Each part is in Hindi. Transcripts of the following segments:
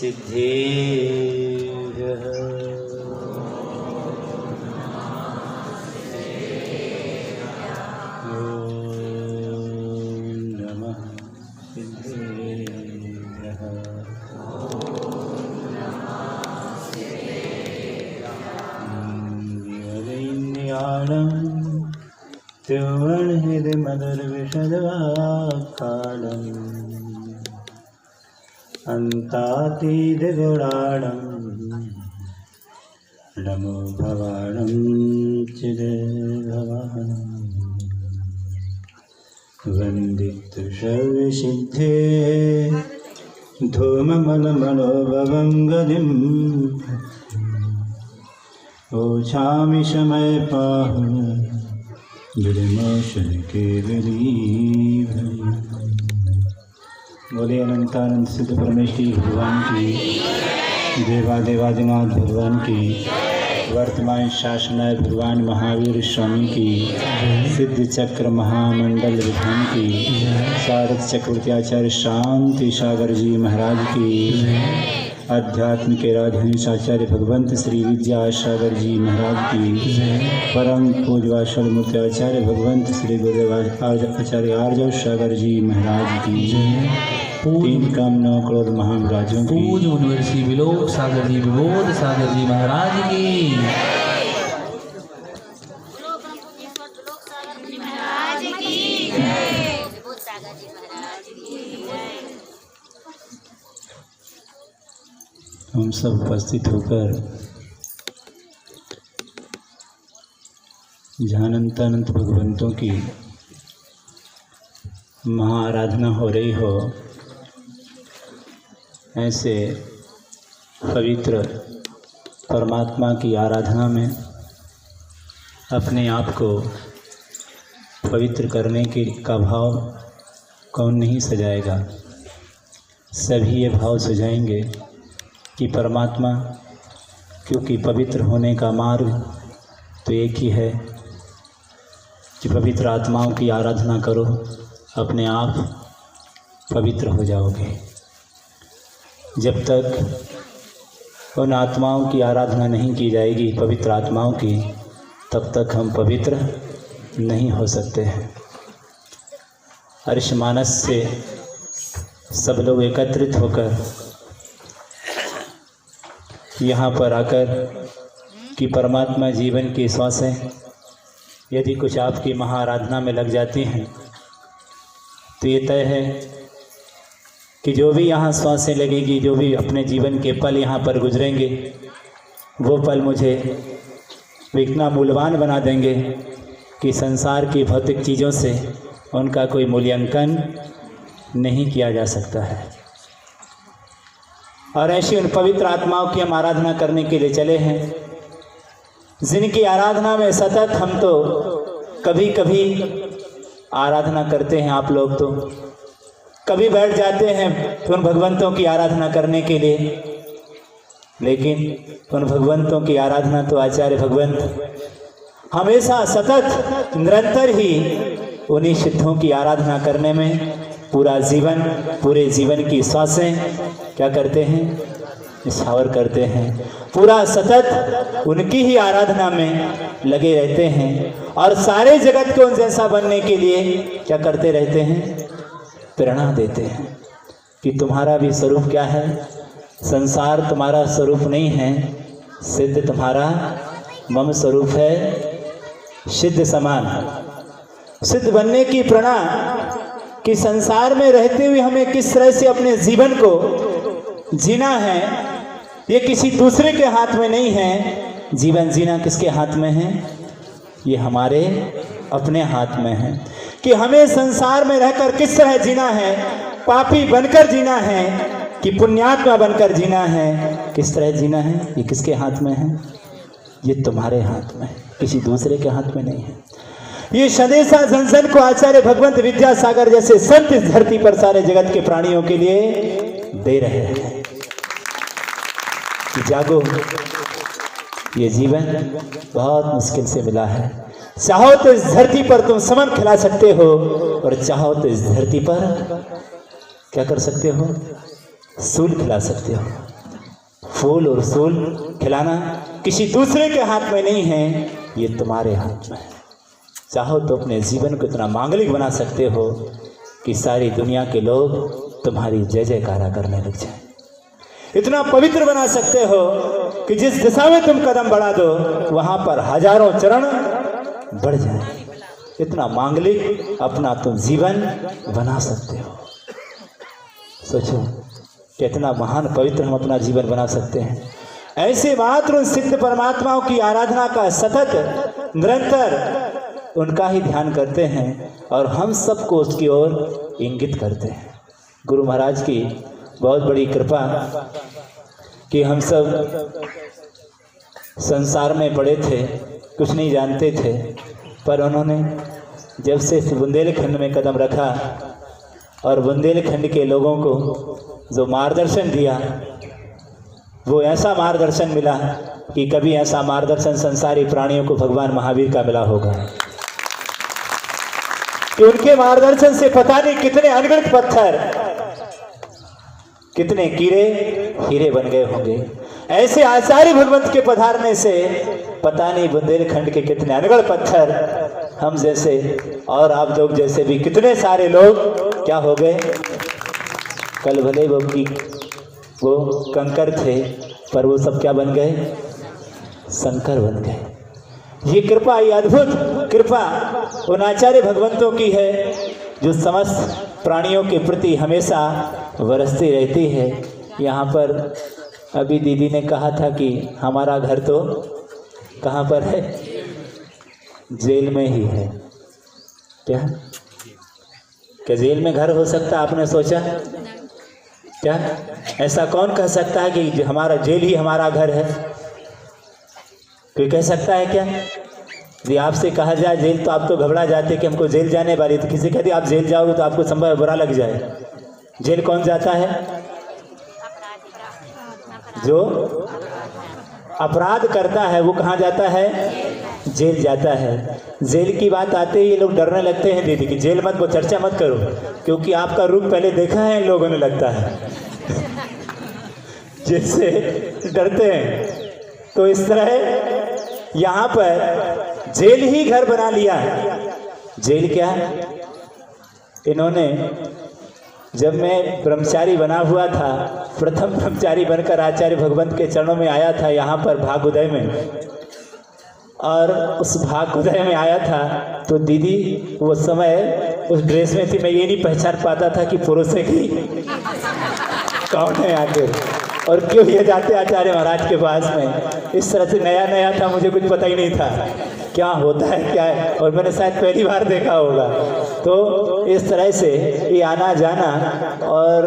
सिद्धेभ्यः ॐ नमः सिद्धेभ्यः विवदैन्याणं त्रिवर्णहृदमदर्विषद्वाक्कालम् अन्तातीतगुणाणं नमो भवानं चिद्भवानं वन्दितु सर्वसिद्धे धूममलमनोभवं गतिं ओछामि समयपाहु गिरिमोशन केवली। बोले अनंतानंद सिद्ध परमेश्वरी भगवान की, देवादिनाथ भगवान की, वर्तमान शासनाय भगवान महावीर स्वामी की, सिद्ध चक्र महामंडल विधान की, सारथ चक्रवर्ती आचार्य शांति सागर जी महाराज की, अध्यात्म के राजहंस आचार्य भगवंत श्री विद्या सागर जी महाराज की, परम पूज्यवासल मूर्ति आचार्य भगवंत श्री गुरुदेव आचार्य आर्य सागर जी महाराज की, तीन काम 9 करोड़ महाराजों की, पूज्य यूनिवर्सिटी विलोक सागर जी विबोध सागर जी महाराज की। हम सब उपस्थित होकर जहाँ अनंत भगवंतों की महाआराधना हो रही हो, ऐसे पवित्र परमात्मा की आराधना में अपने आप को पवित्र करने का भाव कौन नहीं सजाएगा। सभी ये भाव सजाएंगे कि परमात्मा, क्योंकि पवित्र होने का मार्ग तो एक ही है कि पवित्र आत्माओं की आराधना करो, अपने आप पवित्र हो जाओगे। जब तक उन आत्माओं की आराधना नहीं की जाएगी, पवित्र आत्माओं की, तब तक हम पवित्र नहीं हो सकते हैं। अर्श मानस से सब लोग एकत्रित होकर यहाँ पर आकर कि परमात्मा जीवन की श्वासें यदि कुछ आपकी महाआराधना में लग जाती हैं तो ये तय है कि जो भी यहाँ श्वासें लगेगी, जो भी अपने जीवन के पल यहाँ पर गुजरेंगे, वो पल मुझे इतना मूल्यवान बना देंगे कि संसार की भौतिक चीज़ों से उनका कोई मूल्यांकन नहीं किया जा सकता है। और ऐसी उन पवित्र आत्माओं की हम आराधना करने के लिए चले हैं, जिनकी आराधना में सतत हम तो कभी कभी आराधना करते हैं। आप लोग तो कभी बैठ जाते हैं उन भगवंतों की आराधना करने के लिए, लेकिन उन भगवंतों की आराधना तो आचार्य भगवंत हमेशा सतत निरंतर ही उन्हीं सिद्धों की आराधना करने में पूरे जीवन की श्वासें क्या करते हैं, निछावर करते हैं। पूरा सतत उनकी ही आराधना में लगे रहते हैं और सारे जगत को उन जैसा बनने के लिए क्या करते रहते हैं, प्रेरणा देते हैं कि तुम्हारा भी स्वरूप क्या है, संसार तुम्हारा स्वरूप नहीं है, सिद्ध तुम्हारा मम स्वरूप है। सिद्ध समान सिद्ध बनने की प्रेरणा कि संसार में रहते हुए हमें किस तरह से अपने जीवन को जीना है, ये किसी दूसरे के हाथ में नहीं है। जीवन जीना किसके हाथ में है, ये हमारे अपने हाथ में है कि हमें संसार में रहकर किस तरह जीना है, पापी बनकर जीना है कि पुण्यात्मा बनकर जीना है, किस तरह जीना है, ये किसके हाथ में है, ये तुम्हारे हाथ में, किसी दूसरे के हाथ में नहीं है। ये संदेशा जन को आचार्य भगवंत विद्यासागर जैसे संत इस धरती पर सारे जगत के प्राणियों के लिए दे रहे हैं कि जागो, ये जीवन बहुत मुश्किल से मिला है। चाहो तो इस धरती पर तुम समन खिला सकते हो और चाहो तो इस धरती पर क्या कर सकते हो, सूल खिला सकते हो। फूल और सूल खिलाना किसी दूसरे के हाथ में नहीं है, ये तुम्हारे हाथ में है। चाहो तो अपने जीवन को इतना मांगलिक बना सकते हो कि सारी दुनिया के लोग तुम्हारी जय जयकारा करने लग जाए। इतना पवित्र बना सकते हो कि जिस दिशा में तुम कदम बढ़ा दो वहां पर हजारों चरण बढ़ जाए। इतना मांगलिक अपना तुम जीवन बना सकते हो। सोचो कितना महान पवित्र हम अपना जीवन बना सकते हैं। ऐसे मात्र सिद्ध परमात्माओं की आराधना का सतत निरंतर उनका ही ध्यान करते हैं और हम सबको उसकी ओर इंगित करते हैं। गुरु महाराज की बहुत बड़ी कृपा कि हम सब संसार में पड़े थे, कुछ नहीं जानते थे, पर उन्होंने जब से बुंदेलखंड में कदम रखा और बुंदेलखंड के लोगों को जो मार्गदर्शन दिया, वो ऐसा मार्गदर्शन मिला कि कभी ऐसा मार्गदर्शन संसारी प्राणियों को भगवान महावीर का मिला होगा कि उनके मार्गदर्शन से पता नहीं कितने अनगिनत पत्थर, कितने कीड़े हीरे बन गए होंगे। ऐसे आचार्य भगवंत के पधारने से पता नहीं बुंदेलखंड के कितने अनगढ़ पत्थर, हम जैसे और आप लोग जैसे भी कितने सारे लोग क्या हो गए। कल भले वो कंकर थे, पर वो सब क्या बन गए, शंकर बन गए। ये कृपा, ये अद्भुत कृपा उन आचार्य भगवंतों की है जो समस्त प्राणियों के प्रति हमेशा बरसती रहती है। यहाँ पर अभी दीदी ने कहा था कि हमारा घर तो कहाँ पर है, जेल में ही है। क्या जेल में घर हो सकता, आपने सोचा क्या? ऐसा कौन कह सकता है कि हमारा जेल ही हमारा घर है? कोई कह सकता है क्या? यदि आपसे कहा जाए जेल तो आप तो घबरा जाते कि हमको जेल जाने वाली, तो किसी कहती आप जेल जाओगे तो आपको संभव बुरा लग जाए। जेल कौन जाता है? जो अपराध करता है वो कहाँ जाता है? जेल जाता है। जेल की बात आते ही ये लोग डरने लगते हैं दीदी कि जेल मत, वो चर्चा मत करो, क्योंकि आपका रूप पहले देखा है इन लोगों ने, लगता है जिससे डरते हैं। तो इस तरह यहाँ पर जेल ही घर बना लिया। जेल क्या है? इन्होंने, जब मैं ब्रह्मचारी बना हुआ था, प्रथम ब्रह्मचारी बनकर आचार्य भगवंत के चरणों में आया था यहाँ पर भागोदय में, और उस भागोदय में आया था तो दीदी वो समय उस ड्रेस में थी। मैं ये नहीं पहचान पाता था कि पुरुष है कि कौन है आगे और क्यों ये जाते आचार्य महाराज के पास में। इस तरह से नया नया था, मुझे कुछ पता ही नहीं था क्या होता है क्या है, और मैंने शायद पहली बार देखा होगा। तो इस तरह से ये आना जाना, और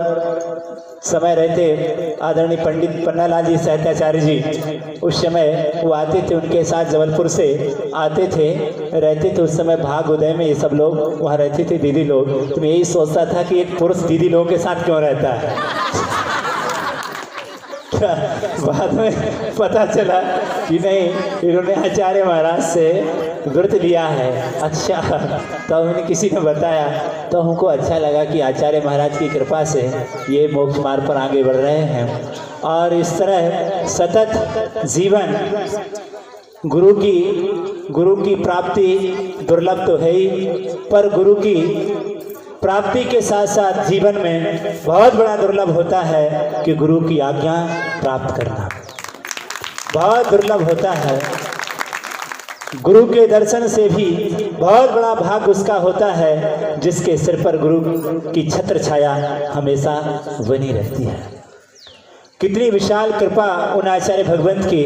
समय रहते आदरणीय पंडित पन्नालाल जी साहित्याचार्य जी उस समय वो आते थे, उनके साथ जबलपुर से आते थे, रहते थे उस समय भागोदय में। ये सब लोग वहाँ रहते थे दीदी लोग। तो मैं यही सोचता था कि एक पुरुष दीदी लोगों के साथ क्यों रहता है। बाद में पता चला कि नहीं, इन्होंने आचार्य महाराज से व्रत लिया है। अच्छा, तो उन्हें किसी ने बताया, तो हमको अच्छा लगा कि आचार्य महाराज की कृपा से ये मोक्ष मार्ग पर आगे बढ़ रहे हैं। और इस तरह सतत जीवन, गुरु की प्राप्ति दुर्लभ तो है ही, पर गुरु की प्राप्ति के साथ साथ जीवन में बहुत बड़ा दुर्लभ होता है कि गुरु की आज्ञा प्राप्त करना बहुत दुर्लभ होता है। गुरु के दर्शन से भी बहुत बड़ा भाग उसका होता है जिसके सिर पर गुरु की छत्र छाया हमेशा बनी रहती है। कितनी विशाल कृपा उन आचार्य भगवंत की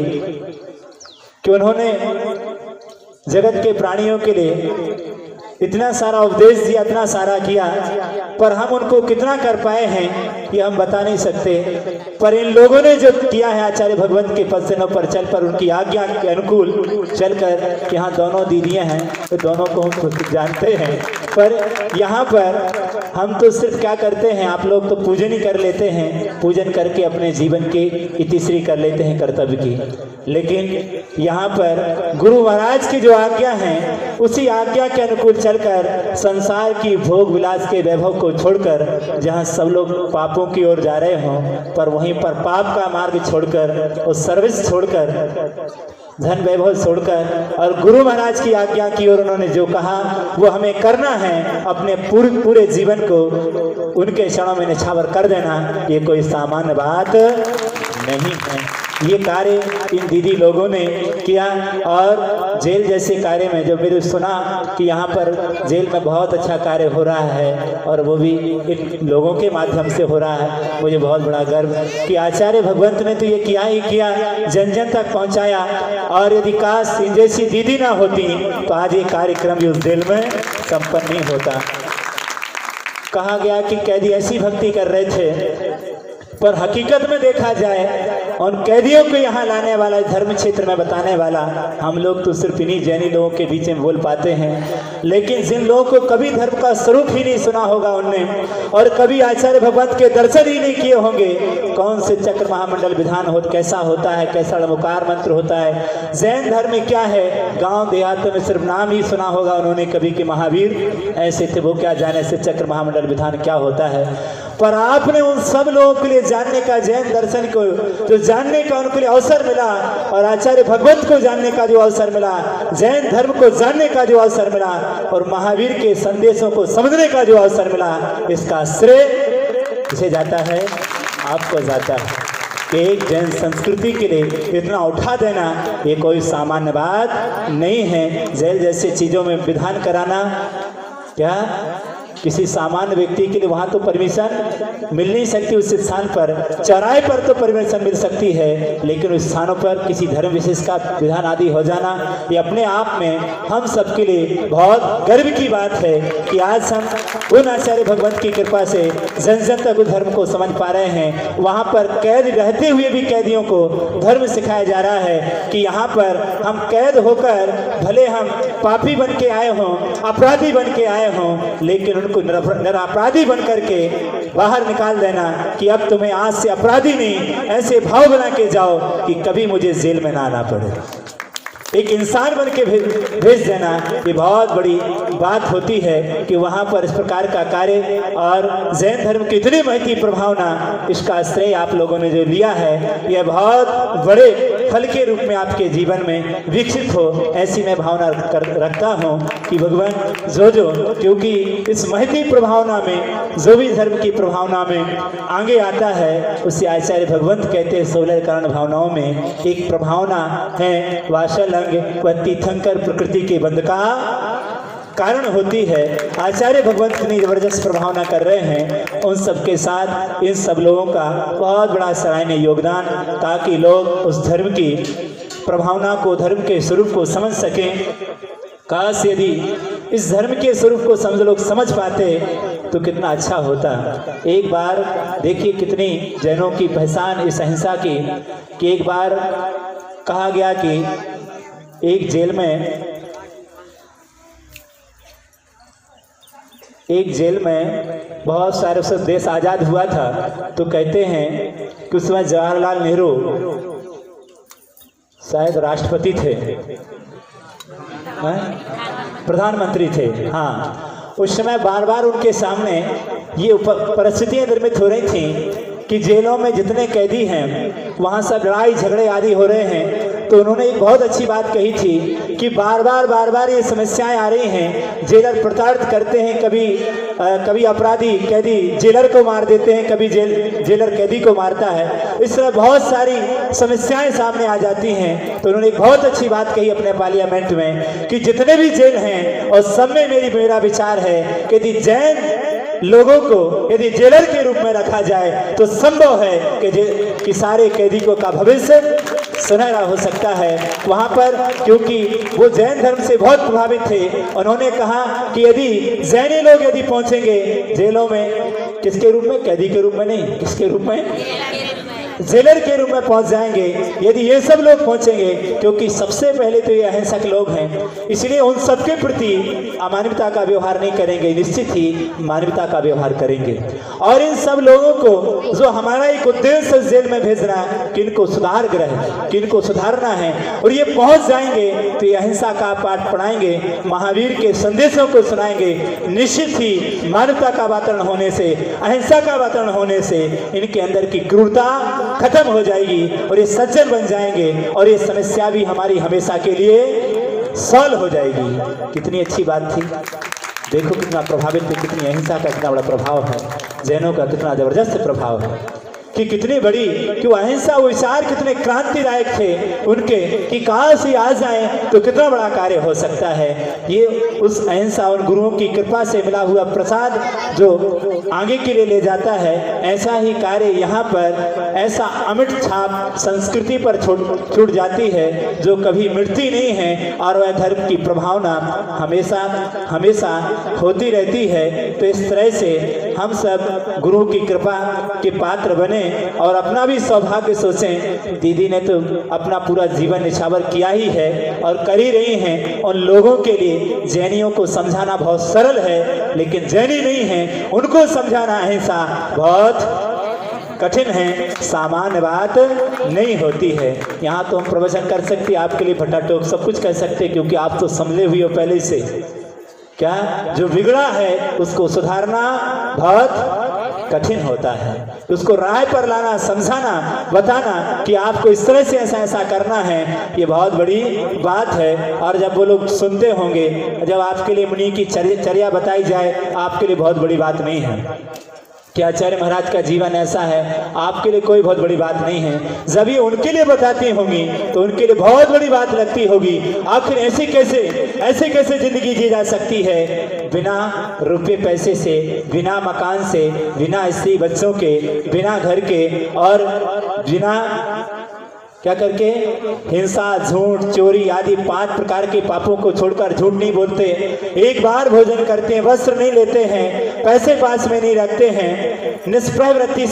कि उन्होंने जगत के प्राणियों के लिए इतना सारा उपदेश दिया, इतना सारा किया, पर हम उनको कितना कर पाए हैं ये हम बता नहीं सकते। पर इन लोगों ने जो किया है आचार्य भगवंत के पद पर चल कर, उनकी आज्ञा के अनुकूल चलकर, यहाँ दोनों दीदियाँ हैं तो दोनों को हम जानते हैं, पर यहाँ पर हम तो सिर्फ क्या करते हैं, आप लोग तो पूजन ही कर लेते हैं, पूजन करके अपने जीवन की इतिश्री कर लेते हैं कर्तव्य की। लेकिन यहाँ पर गुरु महाराज की जो आज्ञा है उसी आज्ञा के अनुकूल चलकर संसार की भोग विलास के वैभव को छोड़कर जहाँ सब लोग पापों की ओर जा रहे हों, पर वहीं पर पाप का मार्ग छोड़कर और सर्विस छोड़कर, धन वैभव छोड़कर और गुरु महाराज की आज्ञा की ओर उन्होंने जो कहा वो हमें करना है, अपने पूरे जीवन को उनके क्षणों में निछावर कर देना, ये कोई सामान्य बात नहीं है। ये कार्य इन दीदी लोगों ने किया। और जेल जैसे कार्य में जब मैंने सुना कि यहाँ पर जेल में बहुत अच्छा कार्य हो रहा है और वो भी इन लोगों के माध्यम से हो रहा है, मुझे बहुत बड़ा गर्व कि आचार्य भगवंत ने तो ये किया ही किया, जन जन तक पहुँचाया। और यदि काश इन जैसी दीदी ना होती तो आज ये कार्यक्रम भी उस जेल में संपन्न नहीं होता। कहा गया कि कैदी ऐसी भक्ति कर रहे थे, पर हकीकत में देखा जाए उन कैदियों को यहाँ लाने वाला, धर्म क्षेत्र में बताने वाला, हम लोग तो सिर्फ इन्हीं जैनी लोगों के बीच में बोल पाते हैं। लेकिन जिन लोगों को कभी धर्म का स्वरूप ही नहीं सुना होगा उनने, और कभी आचार्य भगवंत के दर्शन ही नहीं किए होंगे, कौन से चक्र महामंडल विधान हो कैसा होता है, कैसा लमुकार मंत्र होता है, जैन धर्म में क्या है, गाँव देहातों में सिर्फ नाम ही सुना होगा उन्होंने कभी कि महावीर ऐसे थे, वो क्या जाने से चक्र महामंडल विधान क्या होता है। पर आपने उन सब लोगों के लिए जानने का, जैन दर्शन को जो जानने का उनके लिए अवसर मिला, और आचार्य भगवंत को जानने का जो अवसर मिला, जैन धर्म को जानने का जो अवसर मिला, और महावीर के संदेशों को समझने का जो अवसर मिला, इसका श्रेय किसे जाता है? आपको जाता है। कि एक जैन संस्कृति के लिए इतना उठा देना ये कोई सामान्य बात नहीं है। जेल जैसे चीज़ों में विधान कराना क्या किसी सामान्य व्यक्ति के लिए वहाँ तो परमिशन मिल नहीं सकती, उस स्थान पर चौराहे पर तो परमिशन मिल सकती है, लेकिन उस स्थानों पर किसी धर्म विशेष का विधान आदि हो जाना ये अपने आप में हम सबके लिए बहुत गर्व की बात है कि आज हम उन आचार्य भगवंत की कृपा से जन जन तक उस धर्म को समझ पा रहे हैं। वहाँ पर कैद रहते हुए भी कैदियों को धर्म सिखाया जा रहा है कि यहाँ पर हम कैद होकर भले हम पापी बन के आए हों, अपराधी बन के आए हों, लेकिन को निरपराधी बन करके बाहर निकाल देना कि अब तुम्हें आज से अपराधी नहीं, ऐसे भाव बना के जाओ कि कभी मुझे जेल में ना आना पड़े। एक इंसान बन के भेज देना ये बहुत बड़ी बात होती है कि वहाँ पर इस प्रकार का कार्य, और जैन धर्म की इतनी महती प्रभावना, इसका श्रेय आप लोगों ने जो लिया है यह बहुत बड़े फल के रूप में आपके जीवन में विकसित हो, ऐसी मैं भावना रखता हूँ कि भगवान जो क्योंकि इस महती प्रभावना में, जो भी धर्म की प्रभावना में आगे आता है उसे आचार्य भगवंत कहते हैं 16 कारण भावनाओं में एक प्रभावना है वाशल व तीर्थंकर प्रकृति के बंध का कारण होती है। आचार्य भगवंत इतनी जबरदस्त प्रभावना कर रहे हैं, उन सब के साथ इन सब लोगों का बहुत बड़ा सराहनीय योगदान, ताकि लोग उस धर्म की प्रभावना को, धर्म के स्वरूप को समझ सकें। काश यदि इस धर्म के स्वरूप को लोग समझ पाते तो कितना अच्छा होता। एक बार देखिए कितनी जैनों की पहचान इस अहिंसा की कि एक बार कहा गया कि एक जेल में बहुत सारे सब देश आज़ाद हुआ था, तो कहते हैं कि उस समय जवाहरलाल नेहरू शायद राष्ट्रपति थे, प्रधानमंत्री थे, हाँ। उस समय बार बार उनके सामने ये परिस्थितियाँ निर्मित हो रही थी कि जेलों में जितने कैदी हैं वहाँ सब लड़ाई झगड़े आदि हो रहे हैं। तो उन्होंने एक बहुत अच्छी बात कही थी कि बार बार ये समस्याएं आ रही हैं, जेलर प्रताड़ित करते हैं, कभी अपराधी कैदी जेलर को मार देते हैं, कभी जेलर कैदी को मारता है, इस तरह बहुत सारी समस्याएं सामने आ जाती हैं। तो उन्होंने एक बहुत अच्छी बात कही अपने पार्लियामेंट में कि जितने भी जेल हैं और सब में मेरा विचार है कि यदि जैन लोगों को यदि जेलर के रूप में रखा जाए तो संभव है कि सारे कैदियों का भविष्य सुनहरा हो सकता है वहाँ पर, क्योंकि वो जैन धर्म से बहुत प्रभावित थे। उन्होंने कहा कि यदि जैनी लोग यदि पहुँचेंगे जेलों में, किसके रूप में? कैदी के रूप में नहीं, किसके रूप में? जेलर के रूप में पहुंच जाएंगे यदि ये सब लोग पहुंचेंगे, क्योंकि सबसे पहले तो ये अहिंसक लोग हैं, इसलिए उन सबके प्रति अमानवता का व्यवहार नहीं करेंगे, निश्चित ही मानवता का व्यवहार करेंगे। और इन सब लोगों को जो हमारा एक उद्देश्य जेल में भेजना है, किनको सुधार ग्रह, किनको सुधारना है, और ये पहुंच जाएंगे तो ये अहिंसा का पाठ पढ़ाएंगे, महावीर के संदेशों को सुनाएंगे। निश्चित ही मानवता का वातावरण होने से, अहिंसा का वातावरण होने से इनके अंदर की क्रूरता खत्म हो जाएगी और ये सज्जन बन जाएंगे और ये समस्या भी हमारी हमेशा के लिए सॉल्व हो जाएगी। कितनी अच्छी बात थी। देखो कितना प्रभावित है, कितनी अहिंसा का कितना बड़ा प्रभाव है, जैनों का कितना जबरदस्त प्रभाव है कि कितनी बड़ी, कि वो अहिंसा, वो विचार कितने क्रांतिदायक थे उनके, कि कहाँ से आ जाए तो कितना बड़ा कार्य हो सकता है। ये उस अहिंसा और गुरुओं की कृपा से मिला हुआ प्रसाद जो आगे के लिए ले जाता है, ऐसा ही कार्य यहाँ पर, ऐसा अमिट छाप संस्कृति पर छूट जाती है जो कभी मिटती नहीं है और वह धर्म की प्रभावना हमेशा हमेशा होती रहती है। तो इस तरह से हम सब गुरु की कृपा के पात्र बने और अपना भी सौभाग्य सोचें। दीदी ने तो अपना पूरा जीवन निछावर किया ही है और कर ही रही हैं। उन लोगों के लिए जैनियों को समझाना बहुत सरल है, लेकिन जैनी नहीं है उनको समझाना अहिंसा बहुत कठिन है, सामान्य बात नहीं होती है। यहाँ तो हम प्रवचन कर सकते, आपके लिए भट्टाटोक सब कुछ कह सकते, क्योंकि आप तो समझे हुए हो पहले से। क्या जो बिगड़ा है उसको सुधारना बहुत कठिन होता है, उसको राह पर लाना, समझाना, बताना कि आपको इस तरह से ऐसा ऐसा करना है, ये बहुत बड़ी बात है। और जब वो लोग सुनते होंगे, जब आपके लिए मुनि की चर्या बताई जाए, आपके लिए बहुत बड़ी बात नहीं है कि आचार्य महाराज का जीवन ऐसा है, आपके लिए कोई बहुत बड़ी बात नहीं है। जब ये उनके लिए बताती होंगी तो उनके लिए बहुत बड़ी बात लगती होगी। आखिर ऐसे कैसे जिंदगी जी जा सकती है बिना रुपये पैसे से, बिना मकान से, बिना स्त्री बच्चों के, बिना घर के, और बिना क्या करके, हिंसा, झूठ, चोरी आदि 5 प्रकार के पापों को छोड़कर, झूठ नहीं बोलते, एक बार भोजन करते हैं, वस्त्र नहीं लेते हैं, पैसे पास में नहीं रखते हैं, निष्प्रय वृत्ति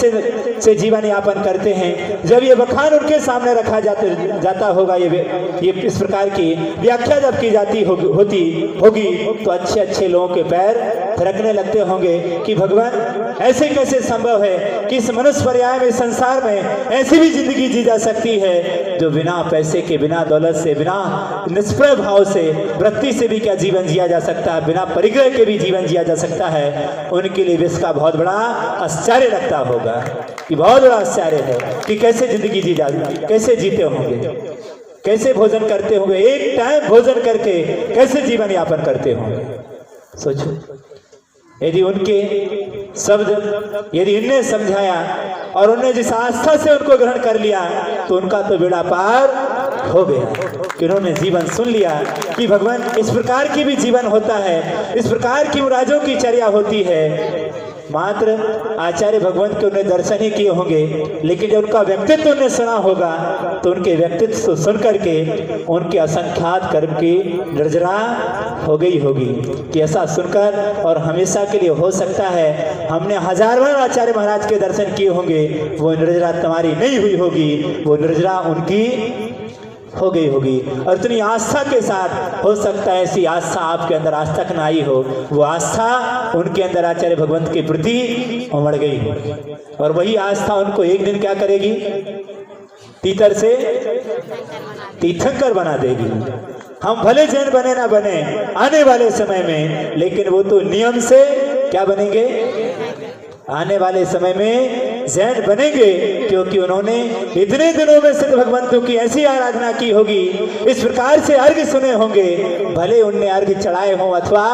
से जीवन यापन करते हैं। जब ये बखान उनके सामने रखा जाता होगा, ये इस प्रकार की व्याख्या जब की जाती होगी तो अच्छे अच्छे लोगों के पैर थिरकने लगते होंगे कि भगवान ऐसे कैसे संभव है कि इस मनुष्य पर्याय में, संसार में ऐसी भी जिंदगी जी जा सकती है जो बिना पैसे के, बिना दौलत से, बिना निष्प्रय भाव से, वृत्ति से भी क्या जीवन जिया जा सकता है, बिना परिग्रह के भी जीवन जिया जा सकता है। उनके लिए इसका बहुत बड़ा आश्चर्य लगता होगा कि बहुत बड़ा आश्चर्य है कि कैसे जिंदगी जी जाती, कैसे जीते होंगे, कैसे भोजन करते होंगे, एक टाइम भोजन करके कैसे जीवन यापन करते होंगे। सोचो, यदि उनके शब्द, यदि इनने समझाया और उन्होंने जिस आस्था से उनको ग्रहण कर लिया तो उनका तो बेड़ा पार हो गया कि उन्होंने जीवन सुन लिया कि भगवान इस प्रकार की भी जीवन होता है, इस प्रकार की मुराजों की चर्या होती है। मात्र आचार्य भगवंत के उन्हें दर्शन ही किए होंगे, लेकिन जब उनका व्यक्तित्व उन्हें सुना होगा तो उनके व्यक्तित्व को सुन करके उनके असंख्यात कर्म की निर्जरा हो गई होगी कि ऐसा सुनकर, और हमेशा के लिए हो सकता है हमने 1000 बार आचार्य महाराज के दर्शन किए होंगे, वो निर्जरा तुम्हारी नहीं हुई होगी, वो निर्जरा उनकी हो गई होगी। और इतनी आस्था के साथ, हो सकता है ऐसी आस्था आपके अंदर आज तक ना आई हो, वो आस्था उनके अंदर आचार्य भगवंत के प्रति उमड़ गई हो, और वही आस्था उनको एक दिन क्या करेगी, तीतर से तीर्थंकर बना देगी। हम भले जैन बने ना बने आने वाले समय में, लेकिन वो तो नियम से क्या बनेंगे, आने वाले समय में जैन बनेंगे, क्योंकि उन्होंने इतने दिनों में सिद्ध भगवंतों की ऐसी आराधना की होगी, इस प्रकार से अर्घ सुने होंगे, भले उनने अर्घ चढ़ाए हों अथवा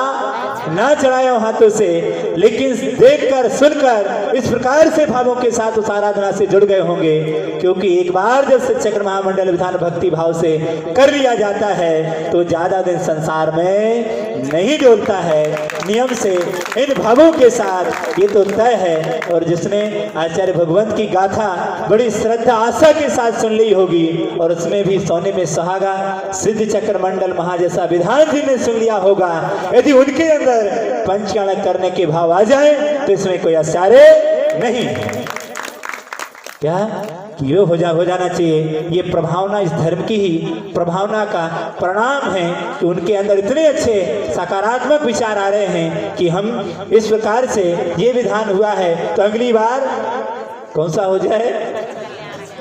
ना चढ़ाए हों हाथों से, लेकिन देखकर, सुनकर इस प्रकार से भावों के साथ उस आराधना से जुड़ गए होंगे। क्योंकि एक बार जब चक्र महामंडल विधान भक्ति भाव से कर लिया जाता है तो ज्यादा दिन संसार में नहीं डोलता है। नियम से इन भावों के साथ ये तो तय है। और जिसने आचार्य भगवंत की गाथा बड़ी श्रद्धा आशा के साथ सुन ली होगी, और उसमें भी सोने में सुहागा सिद्ध चक्र मंडल महा जैसा विधान जी ने सुन लिया होगा, यदि उनके अंदर पंचकर्ण करने के भाव आ जाए तो इसमें कोई आश्चर्य नहीं। क्या कि ये हो जाना चाहिए। ये प्रभावना इस धर्म की ही प्रभावना का परिणाम है कि उनके अंदर इतने अच्छे सकारात्मक विचार आ रहे हैं कि हम इस प्रकार से ये विधान हुआ है तो अगली बार कौन सा हो जाए,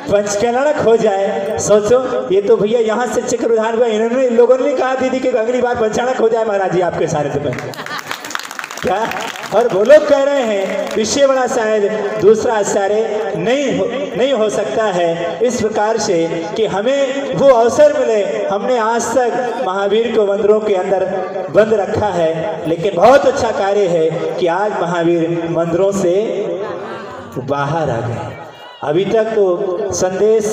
पंचकलणक हो जाए। सोचो, ये तो भैया यहाँ से चक्र विधान हुआ, इन्होंने लोगों ने कहा दीदी कि अगली बार पंचाणक हो जाए महाराज जी आपके सारे में क्या। और वो लोग कह रहे हैं इससे बड़ा शायद दूसरा आचार्य नहीं हो सकता है। इस प्रकार से कि हमें वो अवसर मिले, हमने आज तक महावीर को मंदिरों के अंदर बंद रखा है, लेकिन बहुत अच्छा कार्य है कि आज महावीर मंदिरों से बाहर आ गए। अभी तक तो संदेश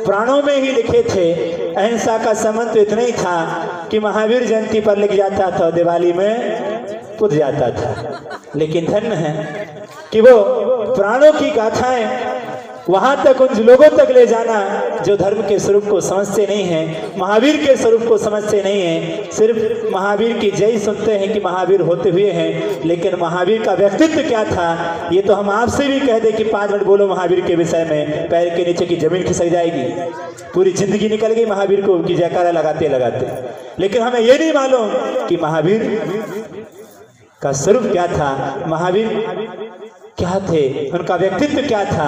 प्राणों में ही लिखे थे, अहिंसा का संबंध तो इतना ही था कि महावीर जयंती पर लिख जाता था, दिवाली में पुत जाता था। लेकिन धन्य है कि वो प्राणों की गाथाएं वहां तक उन लोगों तक ले जाना जो धर्म के स्वरूप को समझते नहीं हैं, महावीर के स्वरूप को समझते नहीं हैं, सिर्फ महावीर की जय सुनते हैं कि महावीर होते हुए हैं, लेकिन महावीर का व्यक्तित्व क्या था ये तो हम आपसे भी कह दें कि 5 मिनट बोलो महावीर के विषय में, पैर के नीचे की जमीन खिसक जाएगी, पूरी जिंदगी निकल गई महावीर को की जयकारा लगाते लगाते। लेकिन हमें ये नहीं मालूम कि महावीर का स्वरूप क्या था, महावीर क्या थे, उनका व्यक्तित्व क्या था,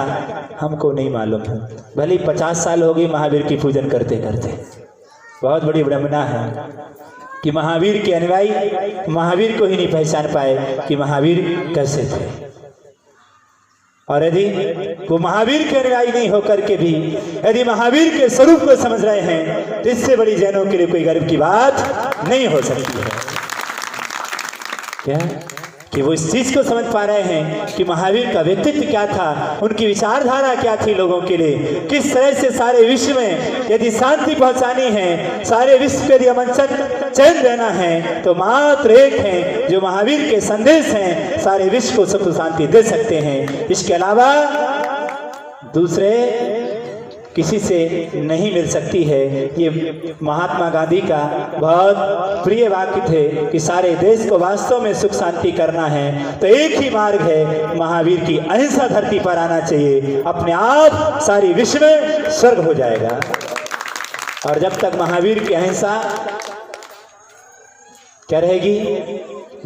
हमको नहीं मालूम है। भले 50 साल हो गए महावीर की पूजन करते करते। बहुत बड़ी विडंबना है कि महावीर के अनुयायी महावीर को ही नहीं पहचान पाए कि महावीर कैसे थे। और यदि वो महावीर के अनुयायी नहीं होकर के भी यदि महावीर के स्वरूप को समझ रहे हैं तो इससे बड़ी जैनों के लिए कोई गर्व की बात नहीं हो सकती है। क्या कि वो इस चीज को समझ पा रहे हैं कि महावीर का व्यक्तित्व क्या था, उनकी विचारधारा क्या थी लोगों के लिए, किस तरह से सारे विश्व में यदि शांति पहुंचानी है, सारे विश्व को यदि अमन चैन देना है तो मात्र एक है जो महावीर के संदेश हैं, सारे विश्व को सुख शांति दे सकते हैं। इसके अलावा दूसरे किसी से नहीं मिल सकती है। ये महात्मा गांधी का बहुत प्रिय वाक्य थे कि सारे देश को वास्तव में सुख शांति करना है तो एक ही मार्ग है, महावीर की अहिंसा धरती पर आना चाहिए, अपने आप सारी विश्व में स्वर्ग हो जाएगा। और जब तक महावीर की अहिंसा क्या रहेगी,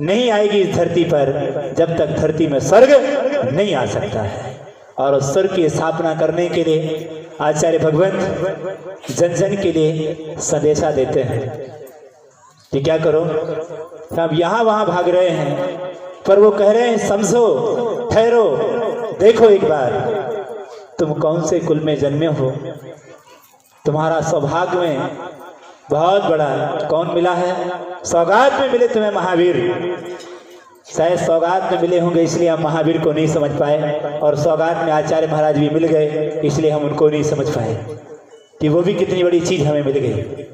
नहीं आएगी इस धरती पर, जब तक धरती में स्वर्ग नहीं आ सकता है। और उस स्वर्ग की स्थापना करने के लिए आचार्य भगवंत जन जन के लिए संदेशा देते हैं कि क्या करो, अब यहाँ वहाँ भाग रहे हैं पर वो कह रहे हैं समझो, ठहरो, देखो एक बार तुम कौन से कुल में जन्मे हो, तुम्हारा सौभाग्य में बहुत बड़ा कौन मिला है, सौगात में मिले तुम्हें महावीर। शायद सौगात में मिले होंगे इसलिए हम महावीर को नहीं समझ पाए, और सौगात में आचार्य महाराज भी मिल गए इसलिए हम उनको नहीं समझ पाए कि वो भी कितनी बड़ी चीज हमें मिल गई,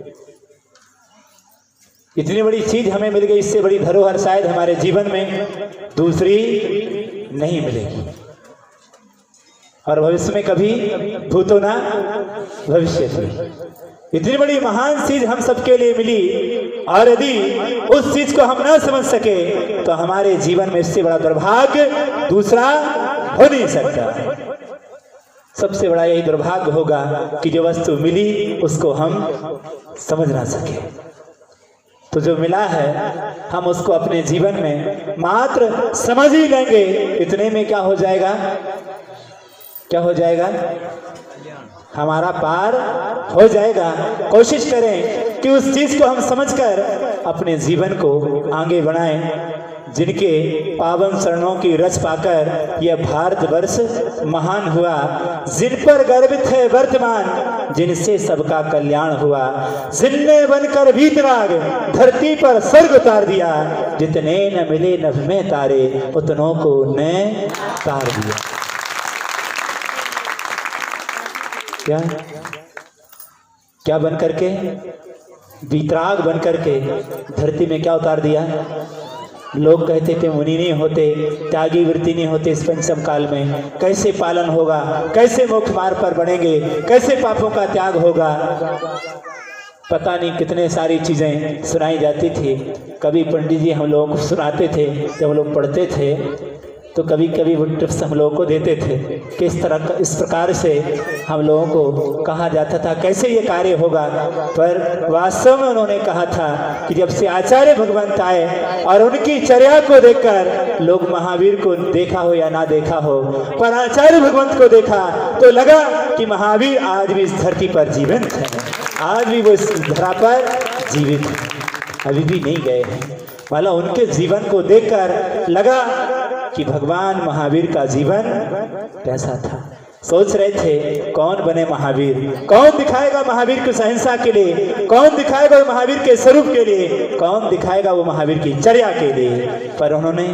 इतनी बड़ी चीज हमें मिल गई। इससे बड़ी धरोहर शायद हमारे जीवन में दूसरी नहीं मिलेगी, और भविष्य में कभी भूतो ना भविष्य में। इतनी बड़ी महान चीज हम सबके लिए मिली, और यदि उस चीज को हम ना समझ सके तो हमारे जीवन में इससे बड़ा दुर्भाग्य दूसरा हो नहीं सकता। सबसे बड़ा यही दुर्भाग्य होगा कि जो वस्तु मिली उसको हम समझ ना सके। तो जो मिला है हम उसको अपने जीवन में मात्र समझ ही लेंगे, इतने में क्या हो जाएगा, क्या हो जाएगा, हमारा पार हो जाएगा। कोशिश करें कि उस चीज को हम समझकर अपने जीवन को आगे बढ़ाएं। जिनके पावन शरणों की रच पाकर यह भारतवर्ष महान हुआ, जिन पर गर्वित है वर्तमान, जिनसे सबका कल्याण हुआ, जिनने बनकर वीतराग धरती पर स्वर्ग उतार दिया, जितने न मिले नभ में तारे उतनों को ने तार दिया। क्या क्या बन करके, वीतराग बन करके धरती में क्या उतार दिया। लोग कहते थे मुनि नहीं होते, त्यागी वृत्ति नहीं होते इस पंचम काल में, कैसे पालन होगा, कैसे मोक्ष मार्ग पर बढ़ेंगे, कैसे पापों का त्याग होगा। पता नहीं कितने सारी चीजें सुनाई जाती थी। कभी पंडित जी हम लोगों को सुनाते थे जब हम लोग पढ़ते थे तो कभी कभी वो टिप्स हम लोगों को देते थे कि इस प्रकार से हम लोगों को कहा जाता था कैसे ये कार्य होगा। पर वास्तव में उन्होंने कहा था कि जब से आचार्य भगवंत आए और उनकी चर्या को देखकर लोग महावीर को देखा हो या ना देखा हो, पर आचार्य भगवंत को देखा तो लगा कि महावीर आज भी इस धरती पर जीवित है, आज भी वो इस धरा पर जीवित है, अभी भी नहीं गए हैं। मतलब उनके जीवन को देखकर लगा कि भगवान महावीर का जीवन कैसा था। सोच रहे थे कौन बने महावीर, कौन दिखाएगा महावीर की अहिंसा के लिए, कौन दिखाएगा वो महावीर के स्वरूप के लिए, कौन दिखाएगा वो महावीर की चर्या के लिए। पर उन्होंने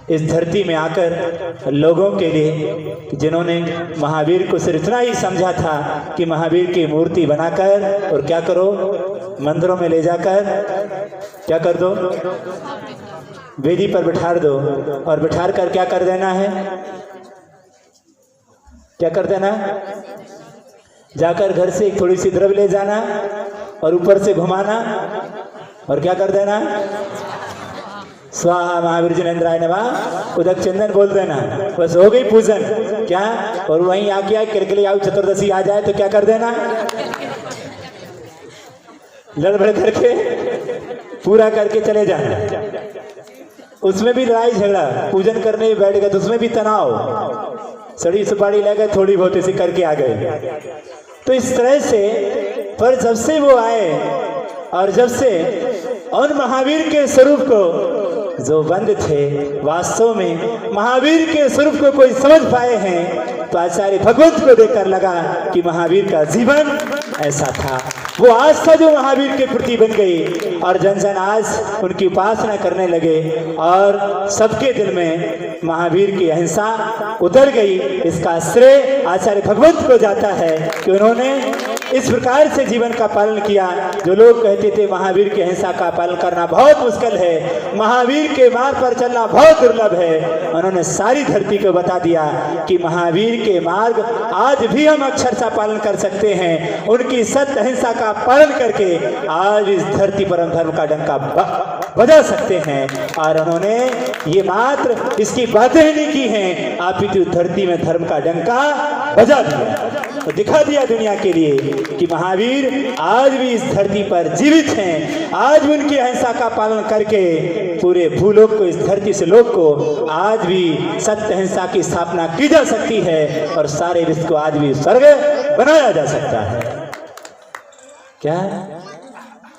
इस धरती में आकर लोगों के लिए, जिन्होंने महावीर को सिर्फ इतना ही समझा था कि महावीर की मूर्ति बनाकर और क्या करो, मंदिरों में ले जाकर क्या कर दो, वेदी पर बिठा दो, और बिठा कर क्या कर देना है, क्या कर देना, जाकर घर से एक थोड़ी सी द्रव्य ले जाना और ऊपर से घुमाना और क्या कर देना, स्वाहा महावीर जिनेन्द्राय नमः, उदक चंदन बोल देना, बस हो गई पूजन। क्या, और वहीं आके आए किरकिली आयु चतुर्दशी आ जाए तो क्या कर देना, लड़बड़ करके पूरा करके चले जाना। उसमें भी लड़ाई झगड़ा, पूजन करने में बैठ गए तो उसमें भी तनाव, सड़ी सुपारी ले गए, थोड़ी बहुत इसे करके आ गए। तो इस तरह से, पर जब से वो आए और जब से उन महावीर के स्वरूप को जो बंद थे, वास्तव में महावीर के स्वरूप को कोई समझ पाए हैं, तो आचार्य भगवंत को देखकर लगा कि महावीर का जीवन ऐसा था। वो आस्था जो महावीर के प्रति बन गई और जन जन आज उनकी उपासना करने लगे और सबके दिल में महावीर की अहिंसा उतर गई। इसका श्रेय आचार्य भगवंत को जाता है कि उन्होंने इस प्रकार से जीवन का पालन किया। जो लोग कहते थे महावीर की अहिंसा का पालन करना बहुत मुश्किल है, महावीर के मार्ग पर चलना बहुत दुर्लभ है, उन्होंने सारी धरती को बता दिया कि महावीर के मार्ग आज भी हम अक्षरशः पालन कर सकते हैं। उनकी सत्य अहिंसा का पालन करके आज इस धरती पर हम धर्म का डंका बजा सकते हैं। और उन्होंने ये मात्र इसकी बातें नहीं की हैं, आप ही धरती में धर्म का डंका बजा दिया, तो दिखा दिया दुनिया के लिए कि महावीर आज भी इस धरती पर जीवित हैं। आज भी उनकी अहिंसा का पालन करके पूरे भूलोक को, इस धरती से लोक को आज भी सत्य अहिंसा की स्थापना की जा सकती है और सारे विश्व को आज भी स्वर्ग बनाया जा सकता है। क्या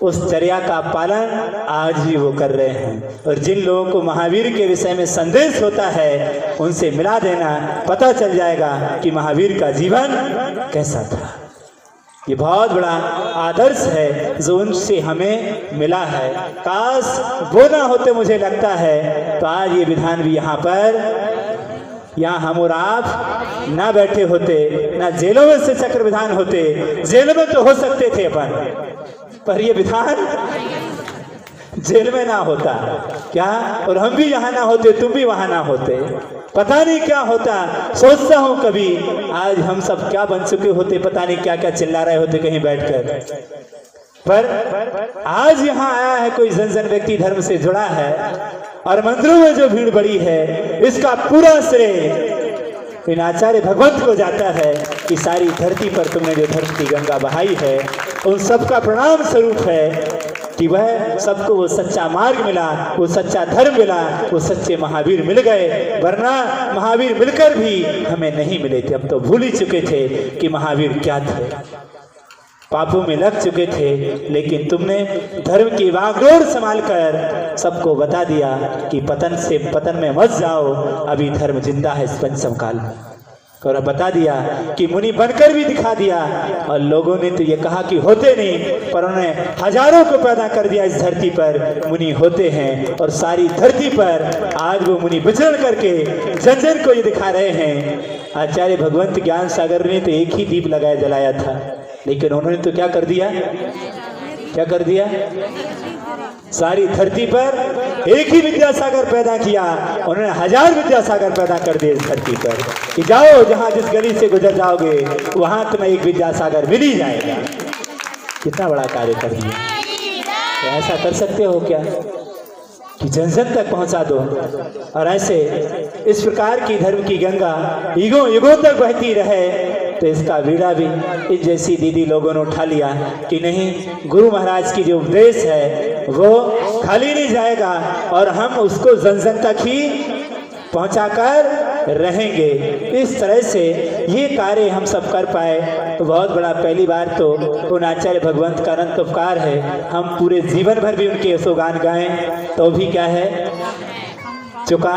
उस चर्या का पालन आज भी वो कर रहे हैं। और जिन लोगों को महावीर के विषय में संदेश होता है, उनसे मिला देना, पता चल जाएगा कि महावीर का जीवन कैसा था। ये बहुत बड़ा आदर्श है जो उनसे हमें मिला है। काश वो ना होते, मुझे लगता है, तो आज ये विधान भी यहाँ हम और आप ना बैठे होते, ना जेलों में से चक्र विधान होते। जेल में तो हो सकते थे अपन, पर ये विधान जेल में ना होता क्या, और हम भी यहाँ ना होते, तुम भी वहां ना होते, पता नहीं क्या होता। सोचता हूँ कभी आज हम सब क्या बन चुके होते, पता नहीं क्या क्या चिल्ला रहे होते कहीं बैठकर। पर आज यहाँ आया है कोई जन जन व्यक्ति, धर्म से जुड़ा है, और मंदिरों में जो भीड़ बड़ी है, इसका पूरा श्रेय इन आचार्य भगवंत को जाता है कि सारी धरती पर तुमने जो धर्म की गंगा बहाई है, उन सबका प्रणाम स्वरूप है कि वह सबको वो सच्चा मार्ग मिला, वो सच्चा धर्म मिला, वो सच्चे महावीर मिल गए। वरना महावीर मिलकर भी हमें नहीं मिले थे, हम तो भूल ही चुके थे कि महावीर क्या थे, पापों में लग चुके थे। लेकिन तुमने धर्म की वागडोर संभाल कर सबको बता दिया कि पतन से पतन में मत जाओ, अभी धर्म जिंदा है इस पंचम काल में। और बता दिया कि मुनि बनकर भी दिखा दिया, और लोगों ने तो ये कहा कि होते नहीं, पर उन्होंने हजारों को पैदा कर दिया इस धरती पर, मुनि होते हैं। और सारी धरती पर आज वो मुनि विचरण करके जन जन को ये दिखा रहे हैं। आचार्य भगवंत ज्ञान सागर ने तो एक ही दीप लगाया जलाया था, लेकिन उन्होंने तो क्या कर दिया, क्या कर दिया, सारी धरती पर एक ही विद्यासागर पैदा किया। उन्होंने 1000 विद्यासागर पैदा कर दिए इस धरती पर कि जाओ जहां जिस गली से गुजर जाओगे वहां तुम्हें एक विद्यासागर मिल ही जाएगा। कितना बड़ा कार्य कर दिया। तो ऐसा कर सकते हो क्या? कि जन जन तक पहुंचा दो। और ऐसे इस प्रकार की धर्म की गंगा युगों युगों तक बहती रहे। तो इसका बीड़ा भी इन जैसी दीदी लोगों ने उठा लिया कि नहीं, गुरु महाराज की जो उपदेश है वो खाली नहीं जाएगा और हम उसको जन जन तक ही पहुंचाकर रहेंगे। इस तरह से ये कार्य हम सब कर पाए तो बहुत बड़ा, पहली बार तो उन आचार्य भगवंत का अनंत उपकार है। हम पूरे जीवन भर भी उनके यशोगान गाएं तो भी क्या है, चुका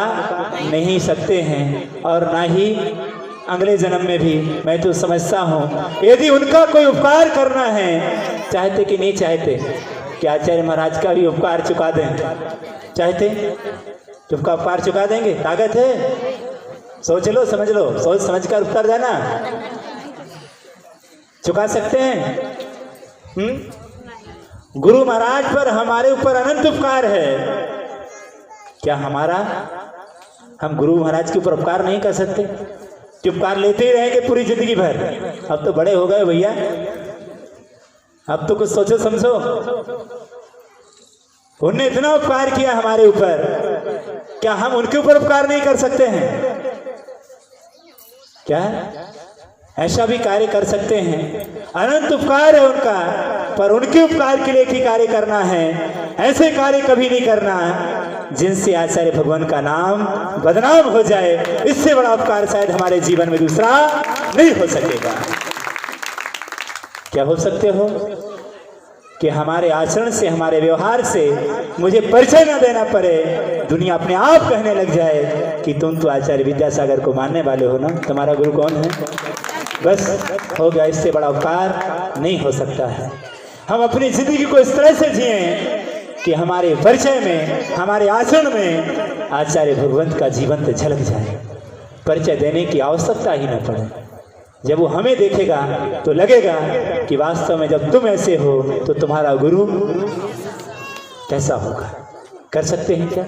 नहीं सकते हैं। और ना ही अगले जन्म में भी मैं तो समझता हूँ यदि उनका कोई उपकार करना है, चाहते कि नहीं चाहते कि आचार्य महाराज का भी उपकार चुका दें, चाहते चुपका उपकार चुका देंगे, ताकत है, सोच लो समझ लो, सोच समझ कर उत्तर देना, चुका सकते हैं। गुरु महाराज पर हमारे ऊपर अनंत उपकार है, क्या हमारा हम गुरु महाराज के ऊपर उपकार नहीं कर सकते? कि उपकार लेते ही रहेंगे पूरी जिंदगी भर? अब तो बड़े हो गए भैया, अब तो कुछ सोचो समझो। उनने इतना उपकार किया हमारे ऊपर, क्या हम उनके ऊपर उपकार नहीं कर सकते हैं? क्या ऐसा भी कार्य कर सकते हैं? अनंत उपकार है उनका, पर उनके उपकार के लिए ही कार्य करना है। ऐसे कार्य कभी नहीं करना जिनसे आचार्य भगवान का नाम बदनाम हो जाए। इससे बड़ा उपकार शायद हमारे जीवन में दूसरा नहीं हो सकेगा। क्या हो सकते हो कि हमारे आचरण से, हमारे व्यवहार से मुझे परिचय न देना पड़े, दुनिया अपने आप कहने लग जाए कि तुम तो आचार्य विद्यासागर को मानने वाले हो ना, तुम्हारा गुरु कौन है? बस हो गया, इससे बड़ा उपकार नहीं हो सकता है। हम अपनी जिंदगी को इस तरह से जिए कि हमारे परिचय में, हमारे आचरण में आचार्य भगवंत का जीवंत झलक जाए, परिचय देने की आवश्यकता ही न पड़े। जब वो हमें देखेगा तो लगेगा कि वास्तव में जब तुम ऐसे हो तो तुम्हारा गुरु कैसा होगा। कर सकते हैं क्या?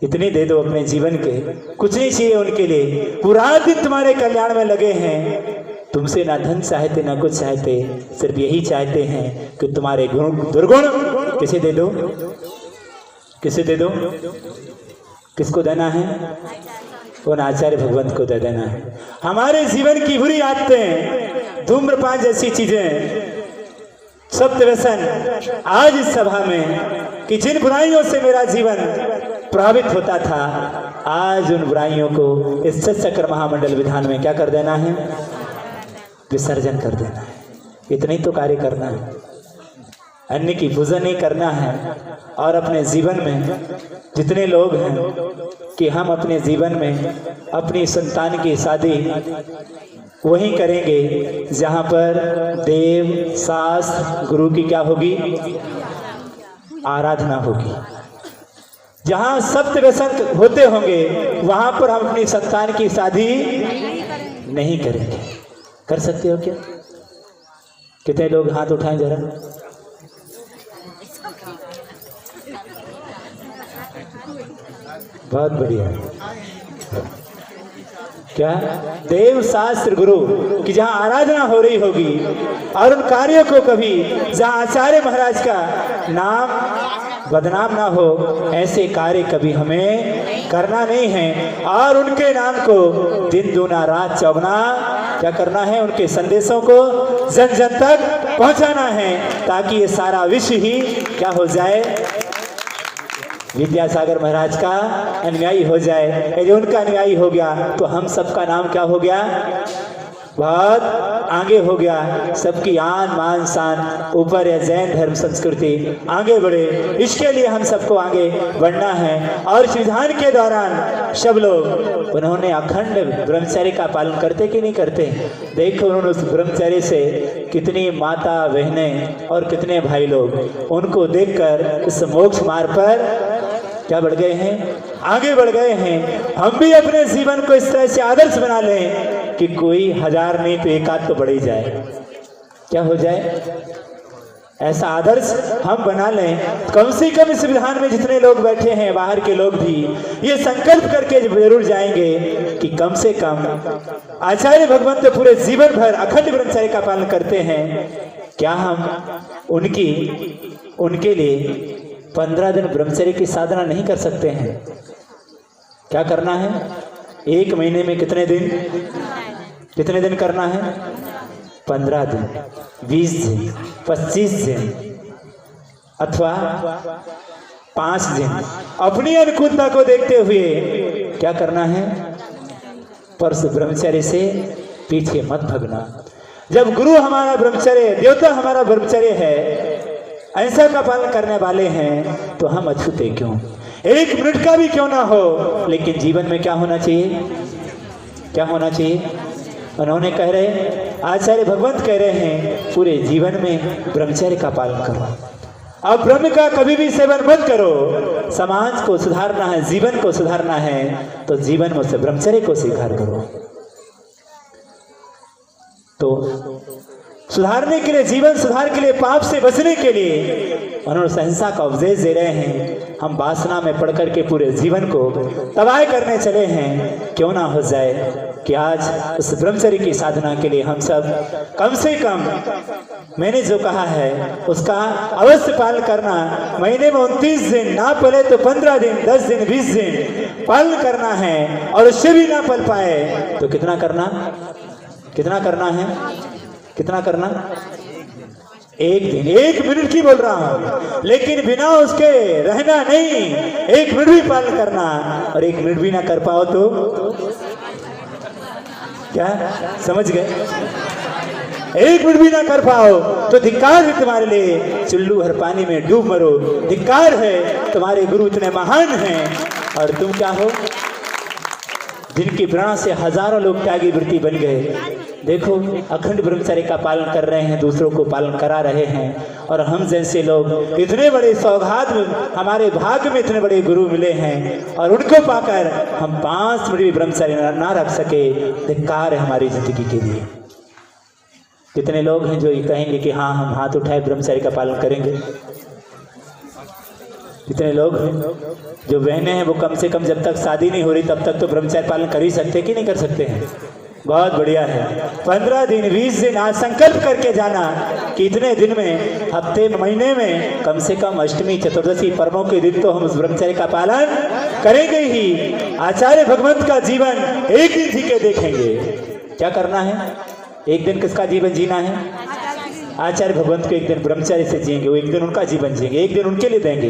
इतने दे दो अपने जीवन के, कुछ नहीं चाहिए उनके लिए, पूरा दिन तुम्हारे कल्याण में लगे हैं। तुमसे ना धन चाहते ना कुछ चाहते, सिर्फ यही चाहते हैं कि तुम्हारे गुण दुर्गुण किसे दे दो, किसे दे दो, किसको देना है? उन आचार्य भगवंत को दे देना है। हमारे जीवन की बुरी आदतें, धूम्रपान जैसी चीजें, सत्य व्यसन, आज इस सभा में कि जिन बुराइयों से मेरा जीवन प्रभावित होता था, आज उन बुराइयों को इस सत्संग महामंडल विधान में क्या कर देना है? विसर्जन कर देना है। इतने ही तो कार्य करना है, अन्य की पूजा नहीं करना है। और अपने जीवन में जितने लोग हैं कि हम अपने जीवन में अपनी संतान की शादी वहीं करेंगे जहाँ पर देव शास्त्र गुरु की क्या होगी? आराधना होगी। जहाँ सत्य व्यसन होते होंगे वहाँ पर हम अपनी संतान की शादी नहीं करेंगे। कर सकते हो क्या? कितने लोग हाथ उठाएं जरा। बहुत बढ़िया। क्या? देव शास्त्र गुरु की जहाँ आराधना हो रही होगी और उन कार्यों को कभी जहाँ आचार्य महाराज का नाम बदनाम ना हो, ऐसे कार्य कभी हमें करना नहीं है। और उनके नाम को दिन दूना रात चौगुना क्या करना है? उनके संदेशों को जन जन तक पहुंचाना है, ताकि ये सारा विश्व ही क्या हो जाए? विद्यासागर महाराज का अनुयायी हो जाए। यदि उनका अनुयायी हो गया तो हम सबका नाम क्या हो गया? बहुत आगे हो गया। सबकी आन मान शान ऊपर है, जैन धर्म संस्कृति आगे बढ़े, इसके लिए हम सबको आगे बढ़ना है। और संविधान के दौरान सब लोग उन्होंने अखंड ब्रह्मचर्य का पालन करते कि नहीं करते? देखो उन्होंने उस ब्रह्मचर्य से कितनी माता बहनें और कितने भाई लोग उनको देखकर इस मोक्ष मार्ग पर क्या बढ़ गए हैं? आगे बढ़ गए हैं। हम भी अपने जीवन को इस तरह से आदर्श बना लें कि कोई 1000 नहीं तो 1 आध तो बढ़ ही जाए। क्या हो जाए? ऐसा आदर्श हम बना लें। कम से कम इस विधान में जितने लोग बैठे हैं, बाहर के लोग भी ये संकल्प करके जरूर जाएंगे कि कम से कम आचार्य भगवंत पूरे जीवन भर अखंड ब्रह्मचर्य का पालन करते हैं। क्या हम उनके लिए 15 दिन ब्रह्मचर्य की साधना नहीं कर सकते हैं। क्या करना है? 1 महीने में कितने दिन करना है? 15 दिन, 20 दिन, 25 दिन अथवा 5 दिन। अपनी अनुकूलता को देखते हुए क्या करना है? पर ब्रह्मचर्य से पीछे मत भगना। जब गुरु हमारा ब्रह्मचर्य, देवता हमारा ब्रह्मचर्य है, ऐसा का पालन करने वाले हैं, तो हम अछूते क्यों? 1 मिनट का भी क्यों ना हो, लेकिन जीवन में क्या होना चाहिए? क्या होना चाहिए? उन्होंने कह रहे, आचार्य भगवंत कह रहे हैं, पूरे जीवन में ब्रह्मचर्य का पालन करो। अब ब्रह्म का कभी भी सेवन मत करो। समाज को सुधारना है, जीवन को सुधारना है, तो जीवन में से ब्रह्मचर्य को स्वीकार करो। तो सुधारने के लिए, जीवन सुधार के लिए, पाप से बचने के लिए उन्होंने अहिंसा का उपदेश दे रहे हैं। हम वासना में पड़ करके पूरे जीवन को तबाह करने चले हैं। क्यों ना हो जाए कि आज उस ब्रह्मचर्य की साधना के लिए हम सब कम से कम, मैंने जो कहा है उसका अवश्य पालन करना। महीने में 29 दिन, ना पले तो 15 दिन, 10 दिन, 20 दिन पालन करना है। और उससे भी ना पल पाए तो कितना करना है? कितना करना? 1 दिन, 1 मिनट की बोल रहा हूं, लेकिन बिना उसके रहना नहीं। 1 मिनट भी पालन करना, और 1 मिनट भी ना कर पाओ तो क्या समझ गए? 1 मिनट भी ना कर पाओ तो धिक्कार है तुम्हारे लिए। चुल्लू हर पानी में डूब मरो, धिक्कार है। तुम्हारे गुरु इतने महान हैं और तुम क्या हो? जिनकी प्रेरणा से हजारों लोग त्यागी वृत्ति बन गए। देखो, अखंड ब्रह्मचर्य का पालन कर रहे हैं, दूसरों को पालन करा रहे हैं। और हम जैसे लोग इतने बड़े सौभाग्य, हमारे भाग्य में इतने बड़े गुरु मिले हैं, और उनको पाकर हम 5 मिनट भी ब्रह्मचर्य ना रख सके, धिक्कार है हमारी जिंदगी के लिए। कितने लोग हैं जो ये कहेंगे कि हाँ, हम हाथ उठाए ब्रह्मचर्य का पालन करेंगे? कितने लोग हैं? जो बहनें हैं वो कम से कम जब तक शादी नहीं हो रही तब तक तो ब्रह्मचर्य पालन कर ही सकते कि नहीं कर सकते हैं? बहुत बढ़िया है। 15 दिन, 20 दिन आज संकल्प करके जाना कि इतने दिन में, हफ्ते में, महीने में कम से कम अष्टमी, चतुर्दशी पर्वों के दिन तो हम उस ब्रह्मचर्य का पालन करेंगे ही। आचार्य भगवंत का जीवन 1 दिन जी के देखेंगे। क्या करना है? 1 दिन किसका जीवन जीना है? आचार्य भगवंत को 1 दिन ब्रह्मचर्य से जिएंगे, वो 1 दिन उनका जीवन जिएंगे, 1 दिन उनके लिए देंगे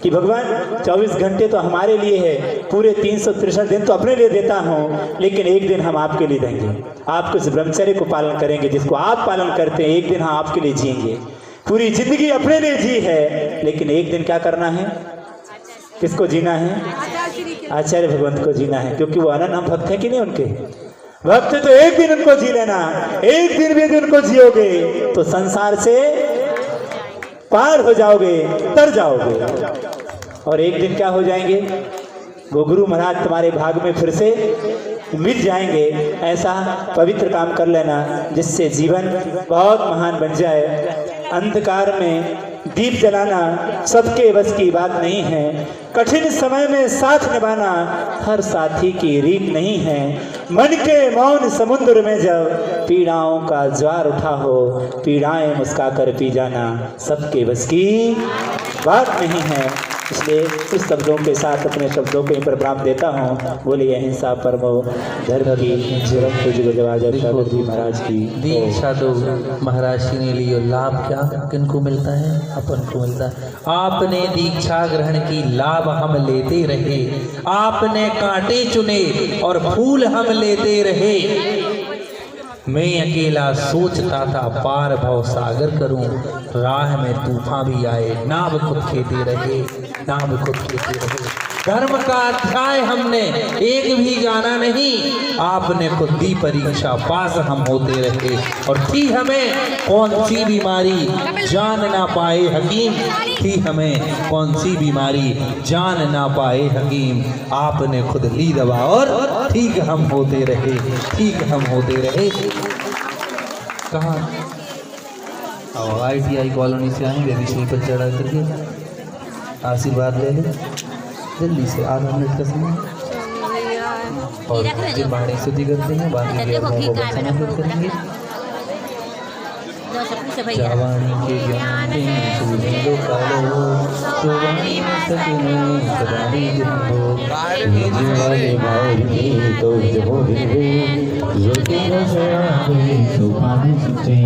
कि भगवान 24 घंटे तो हमारे लिए है, पूरे 363 दिन तो अपने लिए देता हूँ, लेकिन 1 दिन हम आपके लिए देंगे। आपको इस ब्रह्मचर्य को पालन करेंगे जिसको आप पालन करते हैं। 1 दिन हम आपके लिए जिएंगे। पूरी जिंदगी अपने लिए जी है, लेकिन 1 दिन क्या करना है? किसको जीना है? आचार्य भगवंत को जीना है, क्योंकि वो अनन्य हम भक्त हैं कि नहीं उनके भक्त। तो 1 दिन उनको जी लेना। 1 दिन भी उनको जियोगे तो संसार से पार हो जाओगे, तर जाओगे। और 1 दिन क्या हो जाएंगे? वो गुरु महाराज तुम्हारे भाग में फिर से मिल जाएंगे। ऐसा पवित्र काम कर लेना जिससे जीवन बहुत महान बन जाए। अंधकार में दीप जलाना सबके बस की बात नहीं है। कठिन समय में साथ निभाना हर साथी की रीत नहीं है। मन के मौन समुद्र में जब पीड़ाओं का ज्वार उठा हो, पीड़ाएं मुस्काकर पी जाना सबके बस की बात नहीं है। इसलिए इस शब्दों के साथ अपने शब्दों को यहीं पर विराम देता हूँ। बोलिए अहिंसा परमो धर्म की सागर जी महाराज की दीक्षा दो। महाराज जी ने लियो लाभ क्या किनको मिलता है? अपन को मिलता है। आपने दीक्षा ग्रहण की लाभ हम लेते रहे, आपने कांटे चुने और फूल हम लेते रहे। मैं अकेला सोचता था पार भव सागर करूं, राह में तूफान भी आए, नाव खुद खेते रहे, नाव खुद खेते रहे। धर्म का अध्याय हमने एक भी जाना नहीं, आपने खुद दी परीक्षा, पास हम होते रहे। और थी हमें कौन सी बीमारी जान ना पाए हकीम, थी हमें कौन सी बीमारी जान ना पाए हकीम। आपने खुद ली दवा और ठीक हम होते रहे, ठीक हम होते रहे। कहाँ? ITI कॉलोनी से आएंगे, विषय पर चढ़ा करके आशीर्वाद ले लें जल्दी से, आधा मिनट का समय। और फिर बाड़ी शुद्धि करते हैं, बाकी करेंगे। जावानी के ज्ञान में सूझे लो कालो तो वाणी में सकिने सदानी जिंदो वाले भाई तो जब रे जो तेरा शराब सुपानी सुचे